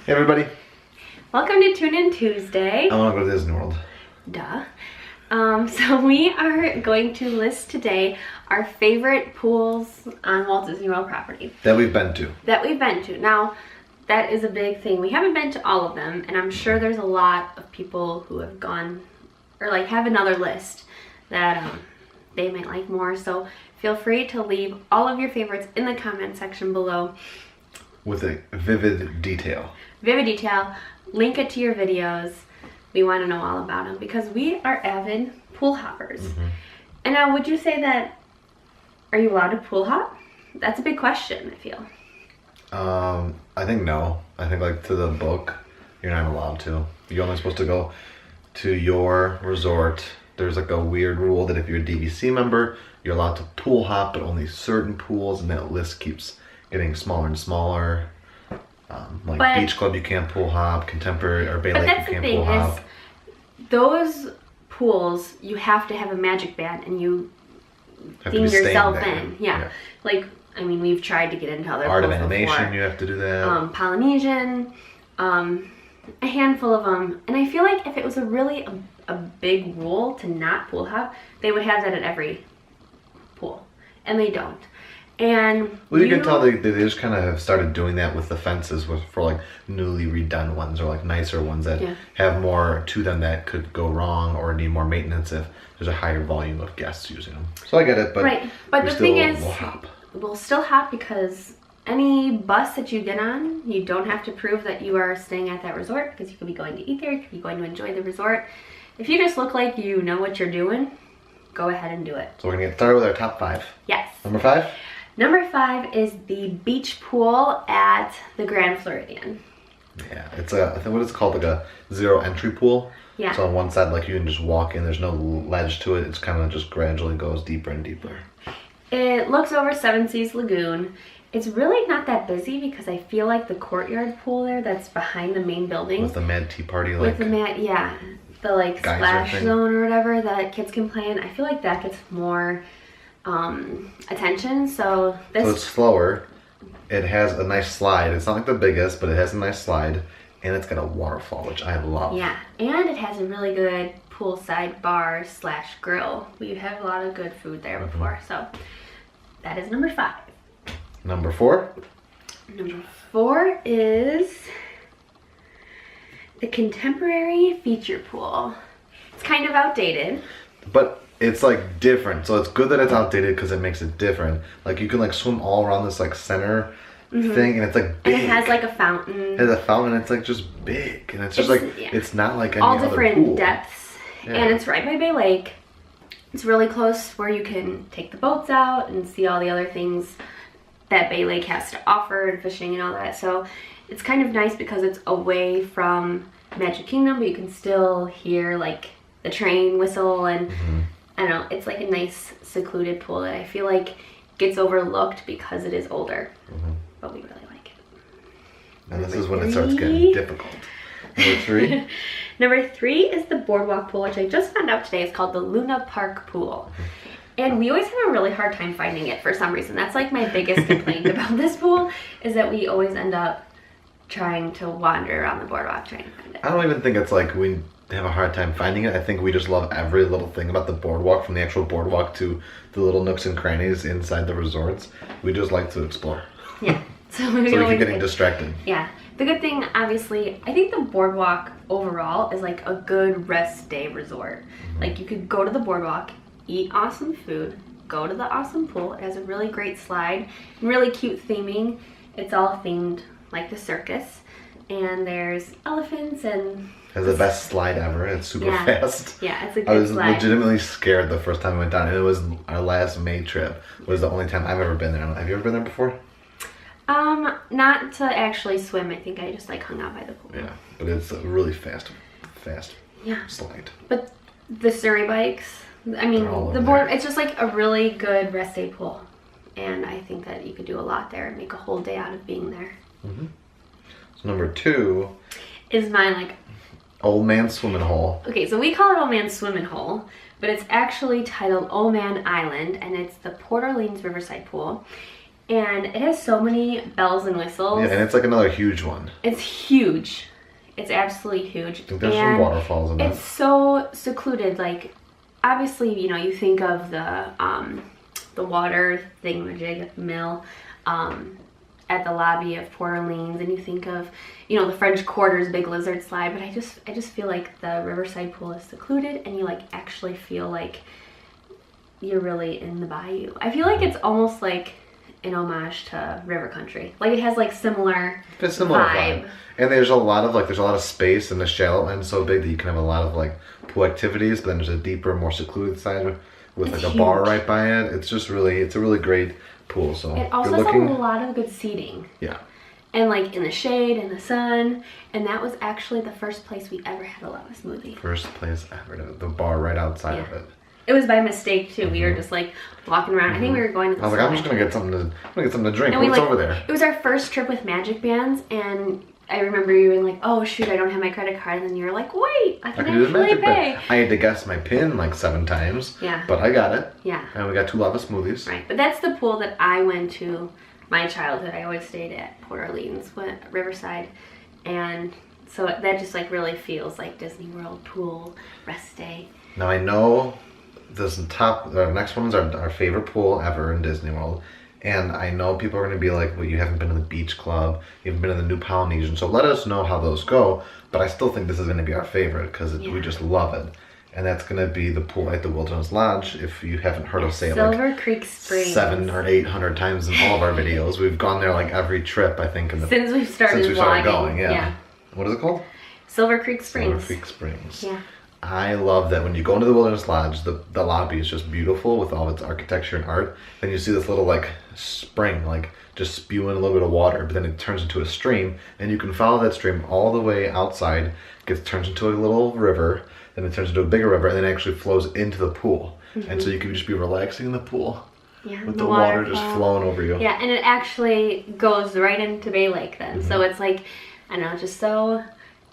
Hey everybody. Welcome to Tune In Tuesday. I want to go to Disney World. Duh. So we are going to list today our favorite pools on Walt Disney World property. That we've been to. Now, that is a big thing. We haven't been to all of them, and I'm sure there's a lot of people who have gone, or like have another list that they might like more. So feel free to leave all of your favorites in the comment section below. With a vivid detail. Link it to your videos. We want to know all about them because we are avid pool hoppers. Mm-hmm. And now, would you say that, are you allowed to pool hop? That's a big question, I feel. I think no. I think like to the book, you're not allowed to. You're only supposed to go to your resort. There's like a weird rule that if you're a DVC member, you're allowed to pool hop, but only certain pools, and that list keeps getting smaller and smaller. Like Beach Club, you can't pool hop. Contemporary or Bay Lake, you can't pool hop. Those pools, you have to have a magic band, and you theme yourself in. Yeah. Like, I mean, we've tried to get into other Art of pools Animation, before. you have to do that. Polynesian, a handful of them. And I feel like if it was a big rule to not pool hop, they would have that at every pool, and they don't. And well, you can tell they just kind of have started doing that with the fences for like newly redone ones or like nicer ones that have more to them that could go wrong or need more maintenance if there's a higher volume of guests using them. So I get it, but right. But the thing is, hop. We'll still hop because any bus that you get on, you don't have to prove that you are staying at that resort because you could be going to eat there, you could be going to enjoy the resort. If you just look like you know what you're doing, go ahead and do it. So we're gonna get started with our top 5. Yes. Number 5? Number 5 is the beach pool at the Grand Floridian. Yeah, it's I think what it's called, like a zero entry pool. Yeah. So on one side, like you can just walk in, there's no ledge to it. It's kind of just gradually goes deeper and deeper. It looks over Seven Seas Lagoon. It's really not that busy because I feel like the courtyard pool there that's behind the main building. With the Mad Tea Party, like. With the Mad, yeah. The like splash zone or whatever that kids can play in. I feel like that gets more attention. So it's slower. It has a nice slide. It's not like the biggest, but it has a nice slide, and it's got a waterfall, which I love. Yeah, and it has a really good poolside bar / grill. We have a lot of good food there before, so that is number 5. Number 4? Number 4 is the Contemporary Feature Pool. It's kind of outdated, but it's like different, so it's good that it's outdated because it makes it different. Like you can like swim all around this like center thing, and it's like big. And it has like a fountain. It has a fountain. It's like just big, and it's just it's not like any all other different pool. Depths, and it's right by Bay Lake. It's really close where you can take the boats out and see all the other things that Bay Lake has to offer, and fishing and all that. So it's kind of nice because it's away from Magic Kingdom, but you can still hear like the train whistle, and I don't know, it's like a nice secluded pool that I feel like gets overlooked because it is older, but we really like it. And this is when it starts getting difficult. Number 3? Number 3 is the Boardwalk Pool, which I just found out today is called the Luna Park Pool. And we always have a really hard time finding it for some reason. That's like my biggest complaint about this pool, is that we always end up trying to wander around the boardwalk trying to find it. I don't even think it's like we have a hard time finding it. I think we just love every little thing about the boardwalk, from the actual boardwalk to the little nooks and crannies inside the resorts. We just like to explore. Yeah. So we keep getting distracted. Yeah. The good thing, obviously, I think the boardwalk overall is like a good rest day resort. Like you could go to the boardwalk, eat awesome food, go to the awesome pool. It has a really great slide and really cute theming. It's all themed like the circus, and there's elephants and has the best slide ever. It's super fast. Yeah, it's a good I was slide. legitimately scared the first time I went down, and it was our last May trip. It was the only time I've ever been there. Have you ever been there before? Not to actually swim. I think I just like hung out by the pool. Yeah, but it's a really fast slide. But the Surrey bikes, I mean, the board, it's just like a really good rest day pool. And I think that you could do a lot there and make a whole day out of being there. So number 2 is my like Old Man Swimming Hole. Okay, so we call it Old Man Swimming Hole, but it's actually titled Old Man Island, and it's the Port Orleans Riverside Pool. And it has so many bells and whistles. Yeah, and it's like another huge one. It's huge. It's absolutely huge. I think there's some waterfalls in it. It's so secluded. Like, obviously, you know, you think of the water thingamajig at the mill, at the lobby of Port Orleans, and you think of, you know, the French Quarter's big lizard slide. But I just feel like the Riverside Pool is secluded, and you like actually feel like you're really in the bayou. I feel like it's almost like an homage to River Country. Like, it has like similar vibe. And there's a lot of space, and the shallow end's so big that you can have a lot of like pool activities, but then there's a deeper, more secluded side with like a bar right by it. It's just really, it's a really great pool. So it also has a lot of good seating. Yeah. And like in the shade, in the sun. And that was actually the first place we ever had a lava smoothie. First place ever, the bar right outside of it. It was by mistake too. We were just like walking around. I think we were going to the I was like, I'm just gonna get something to drink. And What's over there? It was our first trip with Magic Bands, and I remember you being like, oh shoot, I don't have my credit card, and then you were like, wait, I can do the actually Magic pay. Band. I had to guess my PIN like 7 times. Yeah. But I got it. Yeah. And we got 2 lava smoothies. Right. But that's the pool that I went to my childhood. I always stayed at Port Orleans, Riverside, and so that just like really feels like Disney World pool, rest day. Now I know the next one is our favorite pool ever in Disney World. And I know people are going to be like, well, you haven't been to the beach club, you haven't been to the New Polynesian, so let us know how those go. But I still think this is going to be our favorite because we just love it. And that's going to be the pool at the Wilderness Lodge. If you haven't heard us say it Silver Creek Springs 700 or 800 times in all of our videos. We've gone there like every trip, I think. Since we started going, yeah. What is it called? Silver Creek Springs. Silver Creek Springs. Yeah. I love that when you go into the Wilderness Lodge, the lobby is just beautiful with all its architecture and art. Then you see this little like spring, like just spewing a little bit of water, but then it turns into a stream, and you can follow that stream all the way outside. Turns into a little river, then it turns into a bigger river, and then it actually flows into the pool. And so you can just be relaxing in the pool with the water just flowing over you. Yeah, and it actually goes right into Bay Lake then. So it's like, I don't know, just so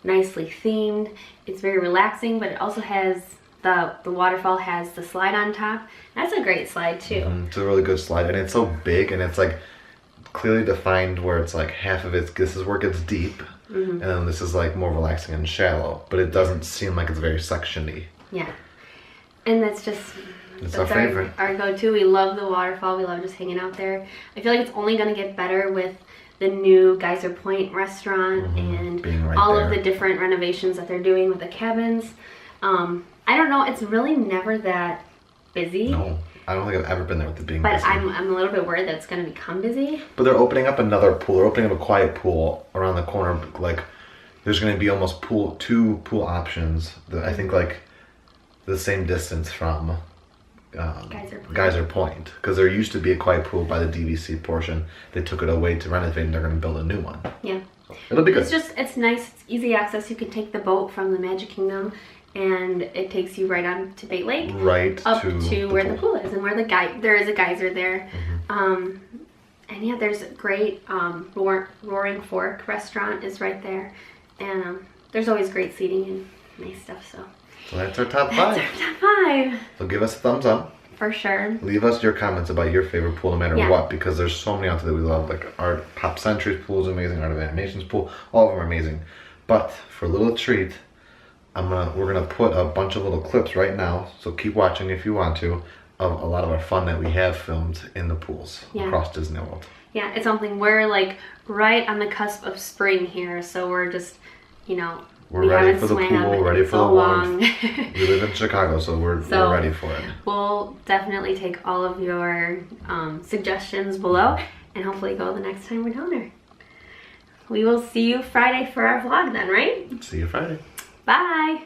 nicely themed. It's very relaxing, but it also has the waterfall has the slide on top. That's a great slide too. It's a really good slide, and it's so big, and it's like clearly defined where it's like half of this is where it gets deep, and then this is like more relaxing and shallow, but it doesn't seem like it's very sectiony. Yeah, and that's our favorite. Our go-to. We love the waterfall. We love just hanging out there. I feel like it's only going to get better with the new Geyser Point restaurant and all of the different renovations that they're doing with the cabins. I don't know, it's really never that busy. No, I don't think I've ever been there with it being busy. But I'm a little bit worried that it's going to become busy. But they're opening up another pool. They're opening up a quiet pool around the corner. Like, there's going to be almost 2 pool options. I think like the same distance from Geyser Point, because there used to be a quiet pool by the DVC portion. They took it away to renovate, and they're going to build a new one. Yeah, it'll be good. It's nice. It's easy access. You can take the boat from the Magic Kingdom, and it takes you right on to Bay Lake, up to where the pool is, and where there is a geyser there. And yeah, there's a great Roaring Fork restaurant is right there, and there's always great seating and nice stuff. So that's our top 5. That's our top 5. So give us a thumbs up. For sure. Leave us your comments about your favorite pool no matter what, because there's so many out there that we love. Like Art Pop Century's pool is amazing, Art of Animation's pool, all of them are amazing. But for a little treat, we're gonna put a bunch of little clips right now, so keep watching if you want to, of a lot of our fun that we have filmed in the pools across Disney World. Yeah, it's something, we're like right on the cusp of spring here, so we're just, you know, we're ready for the pool, ready for the warmth. We live in Chicago, so we're ready for it. We'll definitely take all of your suggestions below, and hopefully go the next time we're down there. We will see you Friday for our vlog then, right? See you Friday. Bye.